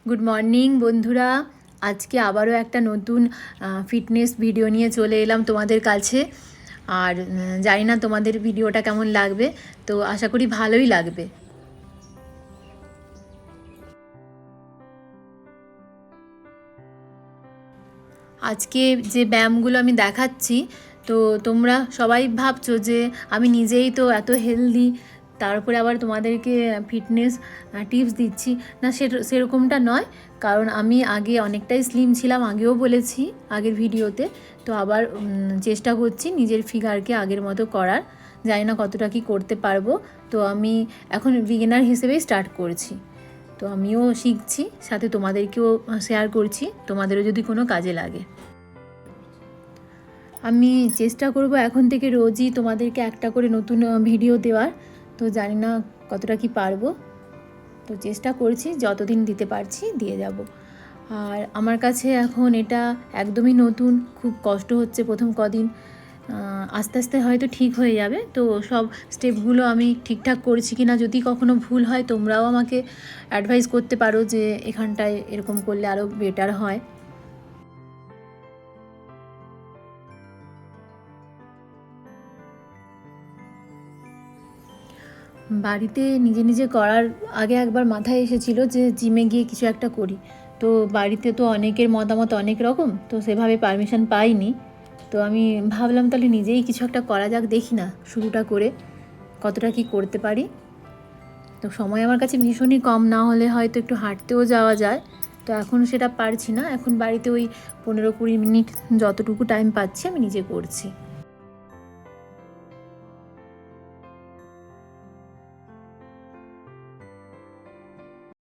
Good morning বন্ধুরা। আজকে আবারও একটা নতুন ফিটনেস ভিডিও নিয়ে চলে এলাম তোমাদের কাছে। আর জানি না তোমাদের ভিডিওটা কেমন লাগবে, তো আশা করি ভালোই লাগবে। আজকে যে ব্যায়ামগুলো আমি দেখাচ্ছি, তো তোমরা সবাই ভাবছো যে আমি নিজেই তো এত হেলদি, তারপরে আবার তোমাদেরকে ফিটনেস টিপস দিচ্ছি না। সেরকমটা নয়, কারণ আমি আগে অনেকটাই স্লিম ছিলাম, আগেও বলেছি আগের ভিডিওতে। তো আবার চেষ্টা করছি নিজের ফিগারকে আগের মতো করার। জানি না কতটা কি করতে পারবো, তো আমি এখন বিগিনার হিসেবেই স্টার্ট করছি। তো আমিও শিখছি, সাথে তোমাদেরকেও শেয়ার করছি, তোমাদেরও যদি কোনো কাজে লাগে। আমি চেষ্টা করব এখন থেকে রোজই তোমাদেরকে একটা করে নতুন ভিডিও দেওয়ার। তো জানি না কতটা কি পারবো, তো চেষ্টা করছি, যতদিন দিতে পারছি দিয়ে যাব। আর আমার কাছে এখন এটা একদমই নতুন, খুব কষ্ট হচ্ছে প্রথম কদিন। আস্তে আস্তে হয়তো ঠিক হয়ে যাবে। তো সব স্টেপগুলো আমি ঠিকঠাক করছি কি না, যদি কখনো ভুল হয় তোমরাও আমাকে অ্যাডভাইস করতে পারো যে এখানটায় এরকম করলে আরও বেটার হয়। বাড়িতে নিজে নিজে করার আগে একবার মাথায় এসেছিল যে জিমে গিয়ে কিছু একটা করি। তো বাড়িতে তো অনেকের মতামত অনেক রকম, তো সেভাবে পারমিশন পাইনি। তো আমি ভাবলাম তাহলে নিজেই কিছু একটা করা যাক, দেখি না শুরুটা করে কতটা কি করতে পারি। তো সময় আমার কাছে ভীষণই কম, না হলে হয়তো একটু হাঁটতেও যাওয়া যায়। তো এখন সেটা পারছি না, এখন বাড়িতে ওই 15-20 মিনিট যতটুকু টাইম পাচ্ছি আমি নিজে করছি।